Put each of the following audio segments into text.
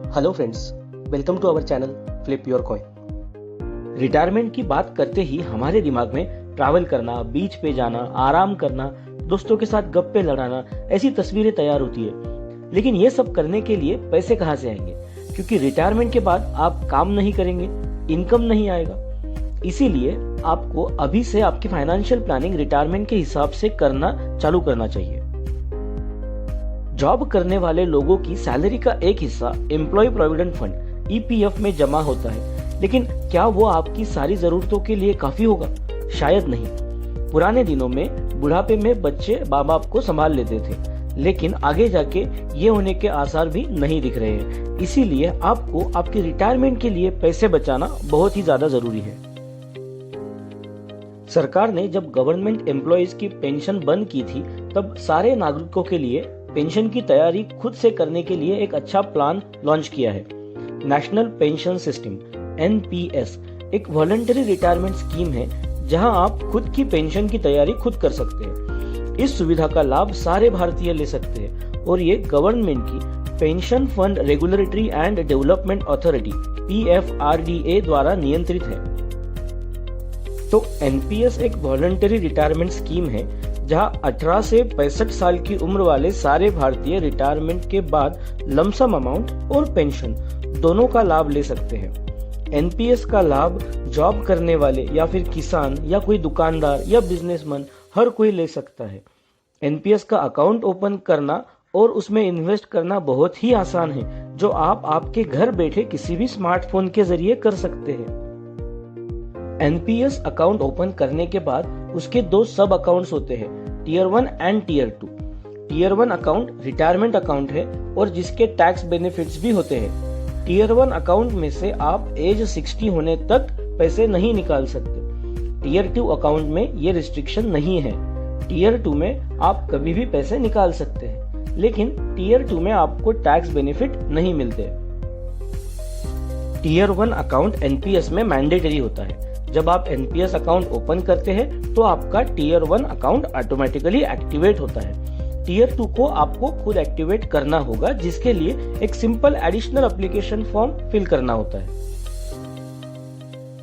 Hello friends, welcome to our channel flip your coin. Retirement की बात करते ही हमारे दिमाग में ट्रैवल करना, बीच पे जाना, आराम करना, दोस्तों के साथ गप्पे लड़ाना, ऐसी तस्वीरें तैयार होती है। लेकिन ये सब करने के लिए पैसे कहाँ से आएंगे? क्योंकि रिटायरमेंट के बाद आप काम नहीं करेंगे, इनकम नहीं आएगा। इसीलिए आपको अभी से आपकी फाइनेंशियल प्लानिंग रिटायरमेंट के हिसाब से करना चालू करना चाहिए। जॉब करने वाले लोगों की सैलरी का एक हिस्सा एम्प्लॉय प्रोविडेंट फंड ईपीएफ में जमा होता है, लेकिन क्या वो आपकी सारी जरूरतों के लिए काफी होगा? शायद नहीं। पुराने दिनों में बुढ़ापे में बच्चे माँ बाप को संभाल लेते थे, लेकिन आगे जाके ये होने के आसार भी नहीं दिख रहे हैं। इसीलिए आपको आपके रिटायरमेंट के लिए पैसे बचाना बहुत ही ज्यादा जरूरी है। सरकार ने जब गवर्नमेंट एम्प्लॉयज की पेंशन बंद की थी, तब सारे नागरिकों के लिए पेंशन की तैयारी खुद से करने के लिए एक अच्छा प्लान लॉन्च किया है। नेशनल पेंशन सिस्टम एनपीएस एक वॉलंटरी रिटायरमेंट स्कीम है, जहां आप खुद की पेंशन की तैयारी खुद कर सकते हैं। इस सुविधा का लाभ सारे भारतीय ले सकते हैं और ये गवर्नमेंट की pension fund regulatory and development authority PFRDA द्वारा नियंत्रित है। तो एनपीएस एक वॉलंटरी रिटायरमेंट स्कीम है, जहां 18 से 65 साल की उम्र वाले सारे भारतीय रिटायरमेंट के बाद लमसम अमाउंट और पेंशन दोनों का लाभ ले सकते हैं। एनपीएस का लाभ जॉब करने वाले या फिर किसान या कोई दुकानदार या बिजनेसमैन हर कोई ले सकता है। एनपीएस का अकाउंट ओपन करना और उसमें इन्वेस्ट करना बहुत ही आसान है, जो आप आपके घर बैठे किसी भी स्मार्टफोन के जरिए कर सकते हैं। एनपीएस अकाउंट ओपन करने के बाद उसके दो सब अकाउंट्स होते हैं, tier 1 and tier 2। Tier 1 account retirement account है और जिसके टैक्स बेनिफिट्स भी होते हैं। टीयर 1 अकाउंट में से आप एज 60 होने तक पैसे नहीं निकाल सकते। टीयर 2 अकाउंट में ये रिस्ट्रिक्शन नहीं है। टीयर 2 में आप कभी भी पैसे निकाल सकते हैं, लेकिन टीयर 2 में आपको टैक्स बेनिफिट नहीं मिलते। टीयर 1 अकाउंट एनपीएस में मैंडेटरी होता है। जब आप एनपीएस अकाउंट ओपन करते हैं तो आपका टीयर 1 अकाउंट ऑटोमेटिकली एक्टिवेट होता है। टीयर 2 को आपको खुद एक्टिवेट करना होगा, जिसके लिए एक simple additional application form fill करना होता है।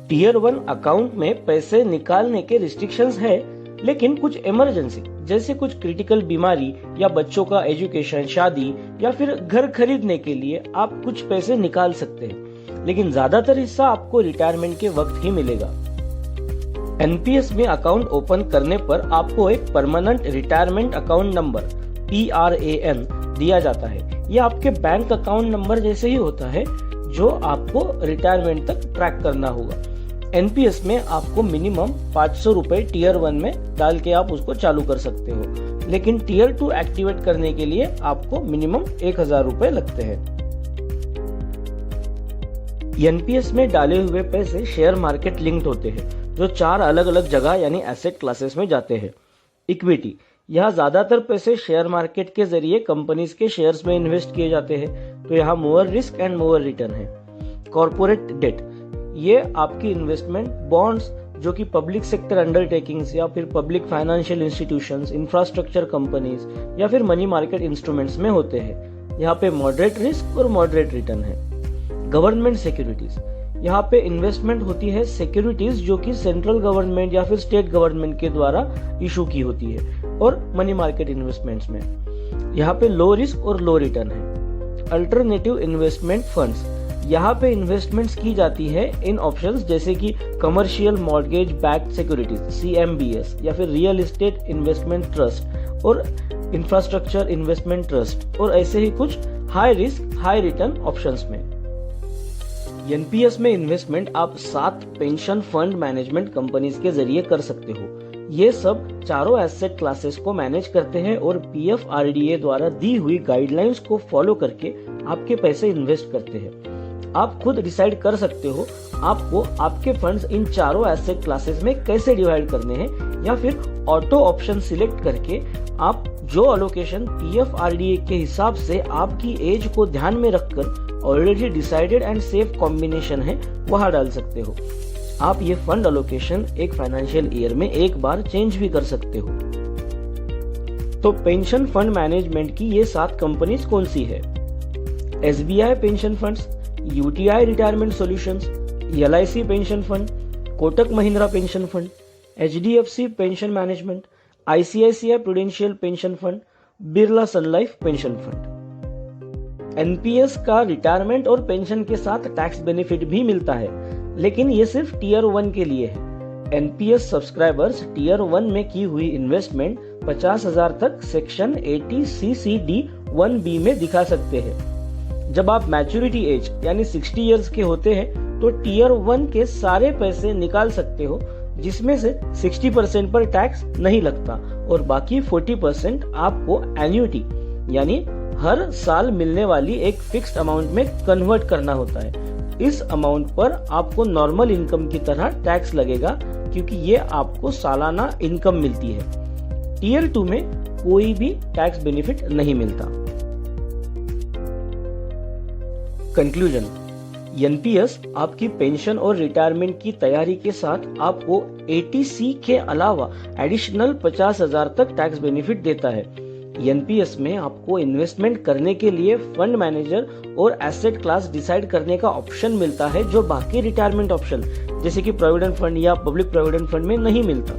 टीयर 1 अकाउंट में पैसे निकालने के रिस्ट्रिक्शंस है, लेकिन कुछ इमरजेंसी जैसे कुछ क्रिटिकल बीमारी या बच्चों का एजुकेशन, शादी या फिर घर खरीदने के लिए आप कुछ पैसे निकाल सकते हैं, लेकिन ज्यादातर हिस्सा आपको रिटायरमेंट के वक्त ही मिलेगा। एनपीएस में अकाउंट ओपन करने पर आपको एक permanent retirement account number PRAN दिया जाता है। यह आपके बैंक अकाउंट नंबर जैसे ही होता है, जो आपको रिटायरमेंट तक ट्रैक करना होगा। एनपीएस में आपको मिनिमम 500 रुपए टीयर 1 में डाल के आप उसको चालू कर सकते हो, लेकिन टीयर 2 एक्टिवेट करने के लिए आपको मिनिमम 1000 रुपए लगते हैं। एनपीएस में डाले हुए पैसे शेयर मार्केट लिंक्ड होते हैं, जो 4 अलग अलग जगह यानी एसेट क्लासेस में जाते हैं। इक्विटी, यहाँ ज्यादातर पैसे शेयर मार्केट के जरिए कंपनीज के शेयर्स में इन्वेस्ट किए जाते हैं, तो यहाँ mower risk and mower return है। कॉर्पोरेट डेट, ये आपकी इन्वेस्टमेंट बॉन्ड्स जो कि पब्लिक सेक्टर अंडरटेकिंग्स या फिर public financial institutions, infrastructure companies या फिर मनी मार्केट इंस्ट्रूमेंट्स में होते हैं। यहाँ पे मॉडरेट रिस्क और मॉडरेट रिटर्न है। गवर्नमेंट सिक्योरिटीज, यहाँ पे इन्वेस्टमेंट होती है सिक्योरिटीज जो कि सेंट्रल गवर्नमेंट या फिर स्टेट गवर्नमेंट के द्वारा इशू की होती है, और मनी मार्केट इन्वेस्टमेंट्स में यहाँ पे लो रिस्क और लो रिटर्न है। अल्टरनेटिव इन्वेस्टमेंट फंड्स, यहाँ पे इन्वेस्टमेंट्स की जाती है इन ऑप्शंस जैसे कि commercial mortgage backed securities CMBS या फिर रियल एस्टेट इन्वेस्टमेंट ट्रस्ट और इंफ्रास्ट्रक्चर इन्वेस्टमेंट ट्रस्ट, और ऐसे ही कुछ high risk high return options में। एनपीएस में इन्वेस्टमेंट आप 7 पेंशन फंड मैनेजमेंट कंपनीज के जरिए कर सकते हो। ये सब चारों एसेट क्लासेस को मैनेज करते हैं और PFRDA द्वारा दी हुई गाइडलाइंस को फॉलो करके आपके पैसे इन्वेस्ट करते हैं। आप खुद डिसाइड कर सकते हो आपको आपके फंड्स इन चारों एसेट क्लासेस में कैसे डिवाइड करने हैं, या फिर ऑटो ऑप्शन सिलेक्ट करके आप जो अलोकेशन PFRDA के हिसाब से आपकी एज को ध्यान में रखकर already decided and safe combination है वहां डाल सकते हो। आप ये फंड अलोकेशन एक फाइनेंशियल ईयर में एक बार चेंज भी कर सकते हो। तो पेंशन फंड मैनेजमेंट की ये 7 कंपनीज कौन सी है? SBI pension funds, UTI retirement solutions, LIC pension fund, Kotak Mahindra pension fund, HDFC pension management, ICICI Prudential pension fund, Birla Sun Life pension fund. NPS का रिटायरमेंट और पेंशन के साथ टैक्स बेनिफिट भी मिलता है, लेकिन ये सिर्फ टियर 1 के लिए है। NPS सब्सक्राइबर्स टियर 1 में की हुई इन्वेस्टमेंट 50,000 तक सेक्शन 80 CCD 1B में दिखा सकते हैं। जब आप मैच्योरिटी एज यानी 60 इयर्स के होते हैं तो टियर 1 के सारे पैसे निकाल सकते हो, जिसमें से 60% पर टैक्स नहीं लगता और बाकी 40% आपको एन्युटी यानी हर साल मिलने वाली एक फिक्स्ड अमाउंट में कन्वर्ट करना होता है। इस अमाउंट पर आपको नॉर्मल इनकम की तरह टैक्स लगेगा, क्योंकि ये आपको सालाना इनकम मिलती है। टियर 2 में कोई भी टैक्स बेनिफिट नहीं मिलता। कंक्लूजन, एनपीएस आपकी पेंशन और रिटायरमेंट की तैयारी के साथ आपको 80C के अलावा एडिशनल 50,000 तक टैक्स बेनिफिट देता है। एनपीएस में आपको इन्वेस्टमेंट करने के लिए फंड मैनेजर और एसेट क्लास डिसाइड करने का ऑप्शन मिलता है, जो बाकी रिटायरमेंट ऑप्शन जैसे कि प्रोविडेंट फंड या पब्लिक प्रोविडेंट फंड में नहीं मिलता।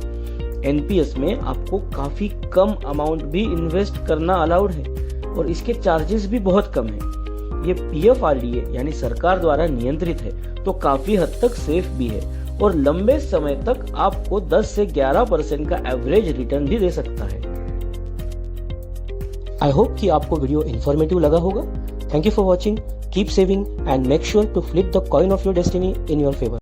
एनपीएस में आपको काफी कम अमाउंट भी इन्वेस्ट करना अलाउड है और इसके चार्जेस भी बहुत कम है। ये पीएफआरडीए यानी सरकार द्वारा नियंत्रित है, तो काफी हद तक सेफ भी है और लंबे समय तक आपको 10 से 11% का एवरेज रिटर्न भी दे सकता है। आई होप कि आपको वीडियो इन्फॉर्मेटिव लगा होगा। Thank you for watching, keep saving and make sure to flip the coin of your destiny in your favour.